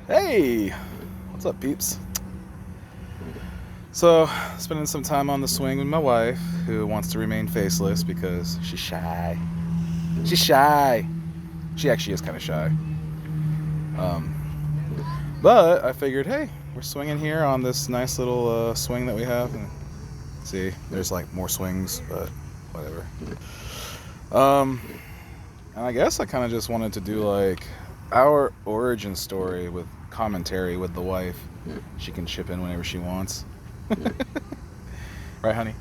Hey, what's up, peeps? So, spending some time on the swing with my wife, who wants to remain faceless because she's shy. She's shy. She actually is kind of shy. Um, but I figured, hey, we're swinging here on this nice little swing that we have. And see, there's like more swings, but whatever. Um, and I guess I kind of just wanted to do like our origin story with commentary with the wife. She can chip in whenever she wants. Right, honey?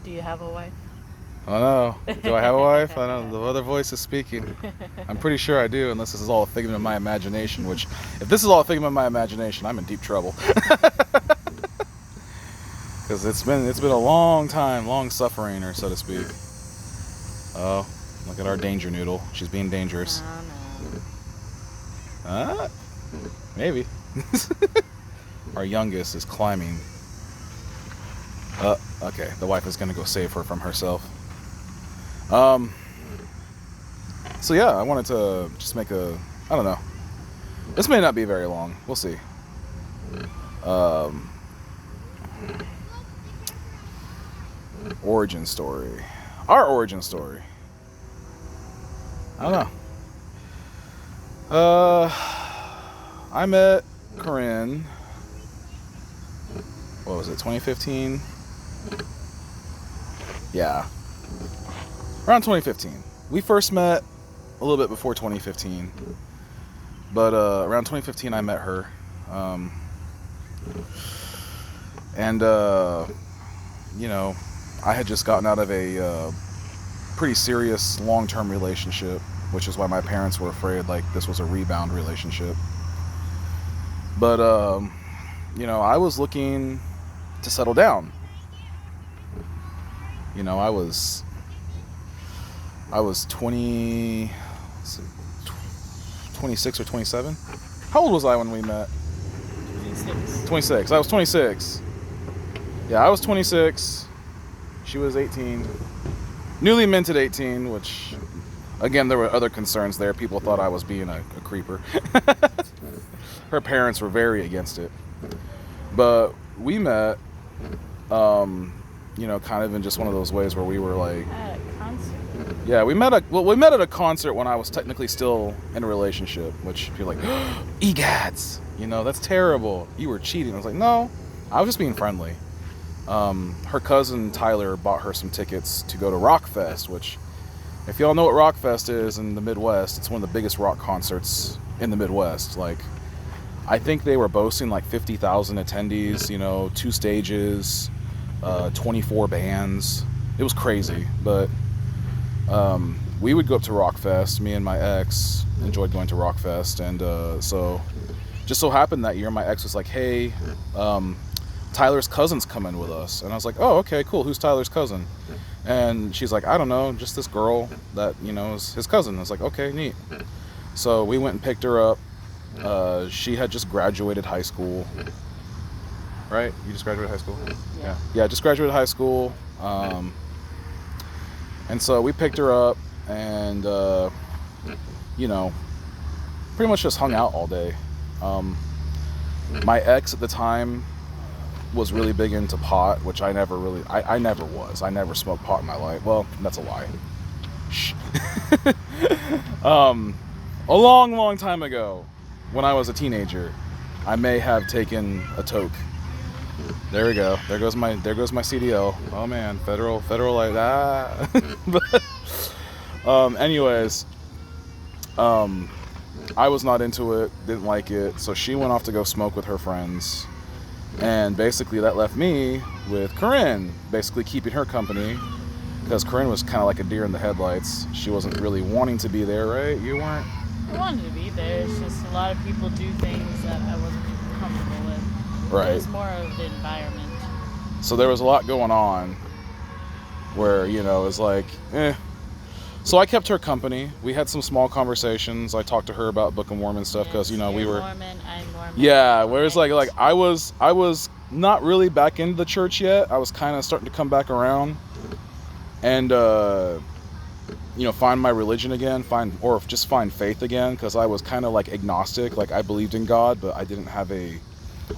Do you have a wife? Oh no. Do I have a wife? I don't know. The other voice is speaking. I'm pretty sure I do, unless this is all a figment of my imagination, which, if this is all a figment of my imagination, I'm in deep trouble. Because it's been a long time, long suffering, or so to speak. Oh, look at our danger noodle. She's being dangerous. No. Maybe. Our youngest is climbing. Okay, the wife is gonna go save her from herself. So yeah, I wanted to just make I don't know. This may not be very long. We'll see. Origin story. Our origin story. I don't know. I met Corinne. What was it? 2015. Yeah. Around 2015. We first met a little bit before 2015. But around 2015 I met her. And you know, I had just gotten out of a pretty serious long-term relationship, which is why my parents were afraid like this was a rebound relationship. But you know, I was looking to settle down. You know, I was 26 or 27. How old was I when we met? 26. I was 26. Yeah, I was 26. She was 18. Newly minted 18, which, again, there were other concerns there. People thought I was being a creeper. Her parents were very against it. But we met, you know, kind of in just one of those ways where we were like... At a concert? Yeah, we met at a concert when I was technically still in a relationship, which you're like, egads, you know, that's terrible. You were cheating. I was like, no, I was just being friendly. Her cousin Tyler bought her some tickets to go to Rockfest, which, if y'all know what Rockfest is in the Midwest, it's one of the biggest rock concerts in the Midwest. Like, I think they were boasting like 50,000 attendees, you know, 2 stages, 24 bands. It was crazy, but we would go up to Rockfest. Me and my ex enjoyed going to Rockfest, and so just so happened that year my ex was like, hey, Tyler's cousin's coming with us. And I was like, oh, okay, cool. Who's Tyler's cousin? And she's like, I don't know, just this girl that, you know, is his cousin. I was like, okay, neat. So we went and picked her up. She had just graduated high school. Right? You just graduated high school? Yeah, just graduated high school. And so we picked her up and, you know, pretty much just hung out all day. My ex at the time was really big into pot, which I never really, I never was. I never smoked pot in my life. Well, that's a lie. Shh. A long time ago, when I was a teenager, I may have taken a toke. There we go. There goes my CDL. Oh man, federal like that. But anyways, I was not into it, didn't like it, so she went off to go smoke with her friends. And basically that left me with Corinne, basically keeping her company, because Corinne was kind of like a deer in the headlights. She wasn't really wanting to be there, right? You weren't? I wanted to be there. It's just a lot of people do things that I wasn't comfortable with. Right. It was more of the environment. So there was a lot going on where, you know, it was like, eh. So I kept her company. We had some small conversations. I talked to her about Book of Mormon stuff because, you know, we were... Mormon, I'm Mormon. Yeah, whereas like I was not really back into the church yet. I was kind of starting to come back around. And find my religion again, or just find faith again, because I was kind of like agnostic. Like I believed in God, but I didn't have a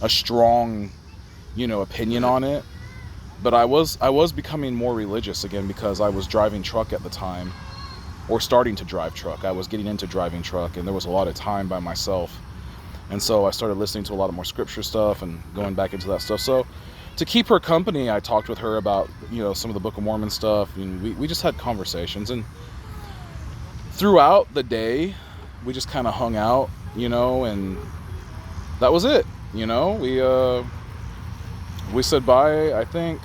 strong, opinion on it. But I was becoming more religious again because I was driving truck at the time, or starting to drive truck. I was getting into driving truck, and there was a lot of time by myself. And so I started listening to a lot of more scripture stuff and going back into that stuff. So to keep her company, I talked with her about, some of the Book of Mormon stuff. And we just had conversations. And throughout the day, we just kind of hung out, and that was it. We said bye, I think.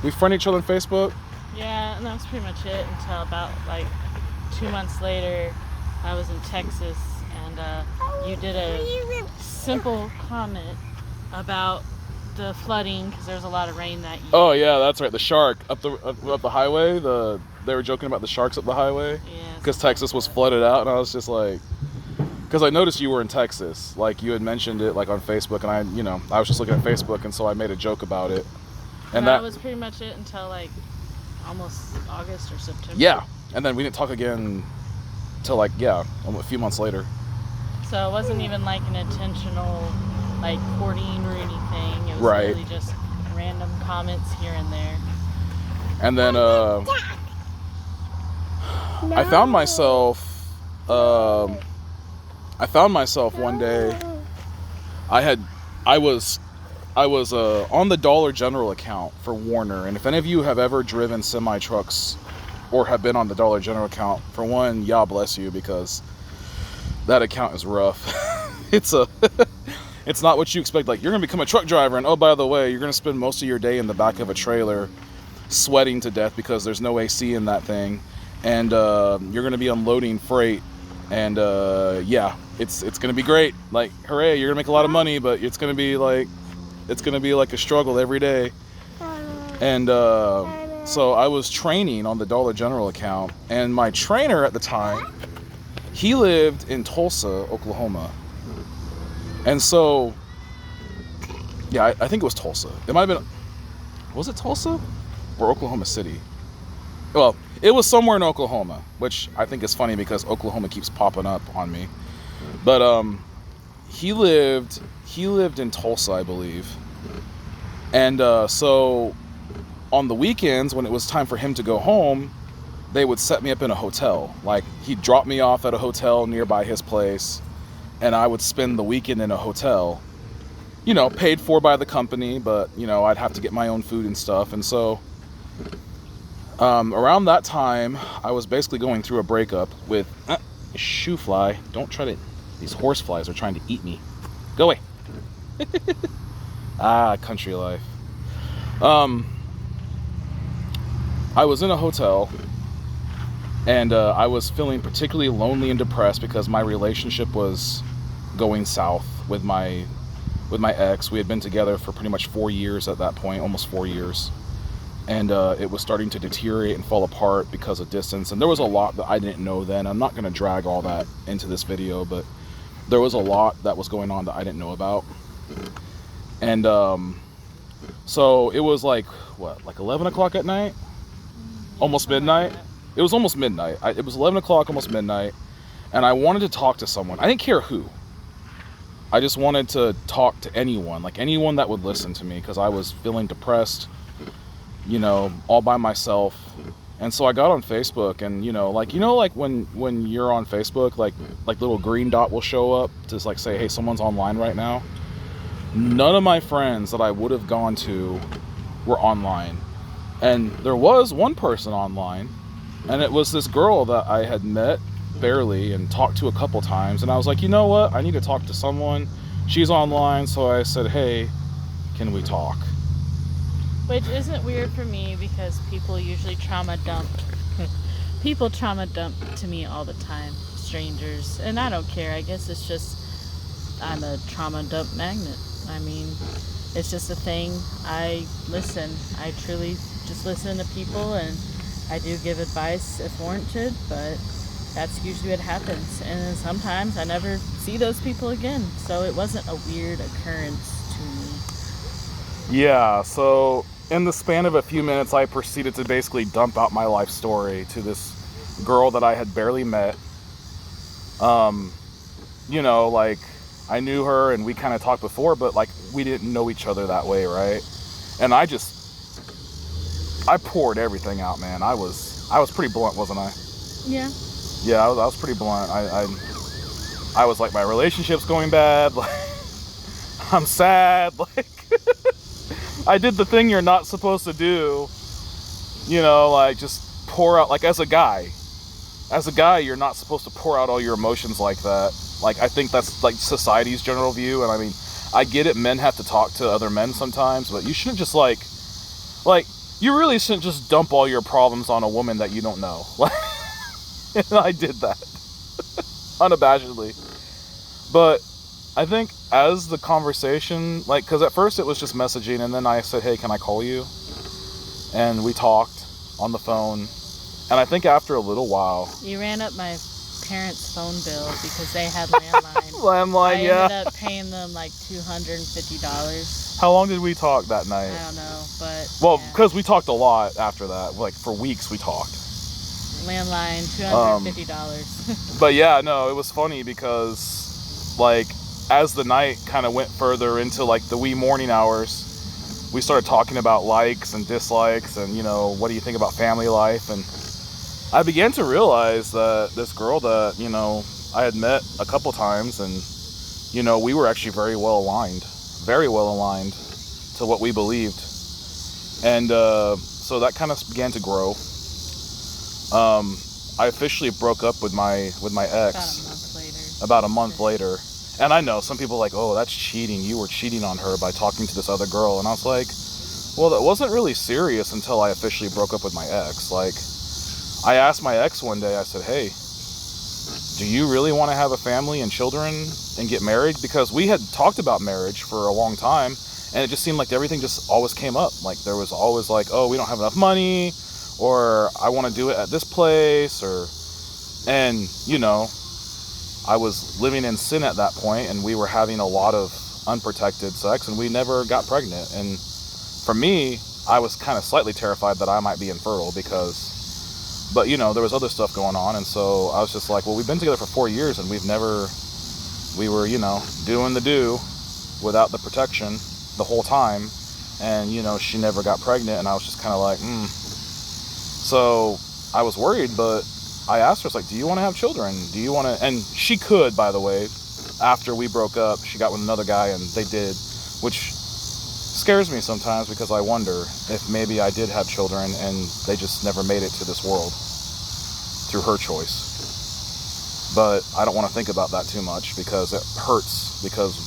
We friend each other on Facebook. Yeah, and that was pretty much it until about like 2 months later. I was in Texas, and you did a simple comment about the flooding because there was a lot of rain that year. Oh yeah, that's right. The shark up the highway. They were joking about the sharks up the highway. Yeah. Because Texas was flooded out, and I was just like, because I noticed you were in Texas, like you had mentioned it, like on Facebook, and I was just looking at Facebook, and so I made a joke about it. And that was pretty much it until like almost August or September. Yeah, and then we didn't talk again till a few months later. So it wasn't even like an intentional like courting or anything. It was right. Really just random comments here and there. And then I found myself one day. I was on the Dollar General account for Warner, and if any of you have ever driven semi trucks or have been on the Dollar General account, for one, Yah bless you, because that account is rough. It's not what you expect. Like, you're gonna become a truck driver, and oh, by the way, you're gonna spend most of your day in the back of a trailer sweating to death because there's no AC in that thing, and you're gonna be unloading freight, and it's gonna be great. Like, hooray, you're gonna make a lot of money, but it's gonna be like a struggle every day. And so I was training on the Dollar General account, and my trainer at the time, he lived in Tulsa, Oklahoma. And so, yeah, I think it was Tulsa. It might have been, was it Tulsa or Oklahoma City? Well, it was somewhere in Oklahoma, which I think is funny because Oklahoma keeps popping up on me. But he lived in Tulsa, I believe. And so on the weekends, when it was time for him to go home, they would set me up in a hotel. Like, he'd drop me off at a hotel nearby his place, and I would spend the weekend in a hotel, paid for by the company, but, I'd have to get my own food and stuff. And so around that time, I was basically going through a breakup with shoe fly. Don't try to, these horse flies are trying to eat me. Go away. Country life. I was in a hotel, and I was feeling particularly lonely and depressed because my relationship was going south with my ex. We had been together for pretty much 4 years at that point, almost 4 years. And it was starting to deteriorate and fall apart because of distance. And there was a lot that I didn't know then. I'm not going to drag all that into this video, but there was a lot that was going on that I didn't know about. And so it was like 11 o'clock at night? Almost midnight? It was almost midnight. It was 11 o'clock, almost midnight. And I wanted to talk to someone. I didn't care who. I just wanted to talk to anyone, like anyone that would listen to me, because I was feeling depressed, all by myself. And so I got on Facebook, and like when you're on Facebook, like little green dot will show up to say, hey, someone's online right now. None of my friends that I would have gone to were online, and there was one person online, and it was this girl that I had met barely and talked to a couple times, and I was like, you know what, I need to talk to someone. She's online, so I said, hey, can we talk? Which isn't weird for me because people usually trauma dump. People trauma dump to me all the time, strangers, and I don't care. I guess it's just I'm a trauma dump magnet. I mean, it's just a thing. I listen. I truly just listen to people, and I do give advice if warranted, but that's usually what happens. And then sometimes I never see those people again, so it wasn't a weird occurrence to me. Yeah, so in the span of a few minutes, I proceeded to basically dump out my life story to this girl that I had barely met. You know, like, I knew her and we kind of talked before, but like, we didn't know each other that way, right? And I poured everything out, man. I was pretty blunt, wasn't I? Yeah. Yeah, I was pretty blunt. I was like, my relationship's going bad. Like, I'm sad. Like, I did the thing you're not supposed to do. You know, like, just pour out. Like, as a guy, you're not supposed to pour out all your emotions like that. Like, I think that's like society's general view. And I mean, I get it. Men have to talk to other men sometimes, but you shouldn't just like, you really shouldn't just dump all your problems on a woman that you don't know. And I did that unabashedly. But I think as the conversation, like, because at first it was just messaging, and then I said, hey, can I call you? And we talked on the phone. And I think after a little while, You ran up my parents' phone bill because they had landline. landline, yeah. I ended up paying them like $250. How long did we talk that night? I don't know, but Well, yeah. because we talked a lot after that. Like, for weeks we talked. Landline, $250. But yeah, no, it was funny because, like, as the night kind of went further into, like, the wee morning hours, we started talking about likes and dislikes and, you know, what do you think about family life? And I began to realize that this girl that, you know, I had met a couple times, and, you know, we were actually very well aligned to what we believed. And so that kind of began to grow. I officially broke up with my ex about a month later. And I know some people are like, oh, that's cheating. You were cheating on her by talking to this other girl. And I was like, well, that wasn't really serious until I officially broke up with my ex. Like, I asked my ex one day, I said, hey, do you really want to have a family and children and get married? Because we had talked about marriage for a long time, and it just seemed like everything just always came up. Like, there was always like, oh, we don't have enough money, or I want to do it at this place, and, you know, I was living in sin at that point, and we were having a lot of unprotected sex, and we never got pregnant. And for me, I was kind of slightly terrified that I might be infertile but, you know, there was other stuff going on. And so I was just like, well, we've been together for 4 years, and we were, you know, doing the do without the protection the whole time. And, you know, she never got pregnant, and I was just kind of like, So I was worried, but I asked her, I was like, do you want to have children? Do you want to? And she could, by the way. After we broke up, she got with another guy, and they did, which scares me sometimes, because I wonder if maybe I did have children and they just never made it to this world through her choice. But I don't want to think about that too much, because it hurts, because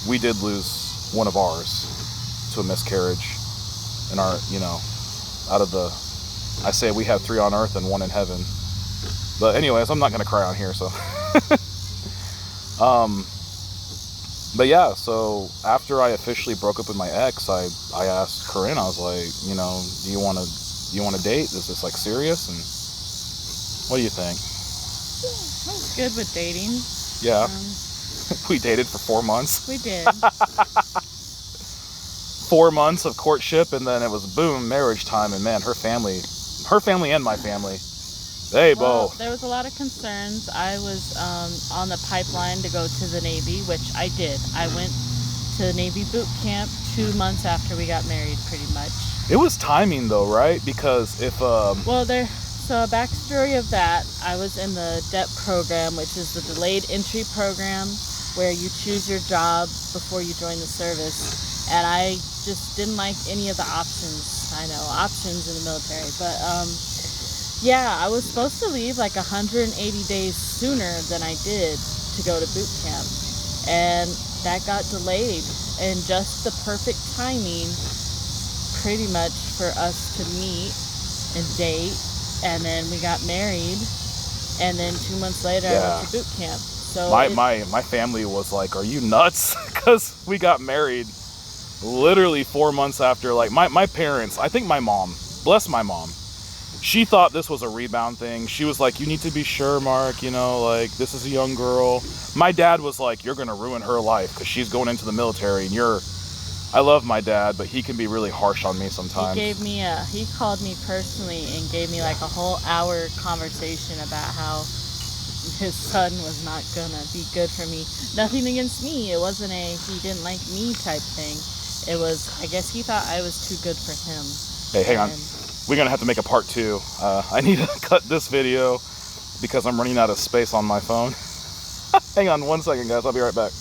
we did lose one of ours to a miscarriage in our, you know, out of the, I say we have 3 on earth and 1 in heaven. But anyways, I'm not going to cry on here, so. But yeah, so after I officially broke up with my ex, I asked Corinne, I was like, you know, do you want to date? Is this like serious? And what do you think? I was good with dating. Yeah. We dated for 4 months. We did. 4 months of courtship, and then it was boom, marriage time. And man, her family and my family, they both. There was a lot of concerns. I was on the pipeline to go to the Navy, which I did. I went to the Navy boot camp 2 months after we got married, pretty much. It was timing though, right? Because if So a backstory of that, I was in the DEP program, which is the delayed entry program, where you choose your job before you join the service. And I just didn't like any of the options. I know, options in the military. But yeah, I was supposed to leave like 180 days sooner than I did to go to boot camp. And that got delayed. And just the perfect timing, pretty much, for us to meet and date. And then we got married. And then 2 months later, I went to boot camp. So my family was like, are you nuts? Because we got married literally 4 months after. Like, my parents, I think my mom, bless my mom, she thought this was a rebound thing. She was like, you need to be sure, Mark, you know, like, this is a young girl. My dad was like, you're going to ruin her life because she's going into the military, and I love my dad, but he can be really harsh on me He sometimes. he called me personally and gave me like a whole hour conversation about how his son was not gonna be good for me. Nothing against me. It wasn't a he didn't like me type thing. It was, I guess he thought I was too good for him. Hey, hang on. And We're gonna have to make a part 2. I need to cut this video because I'm running out of space on my phone. Hang on 1 second, guys. I'll be right back.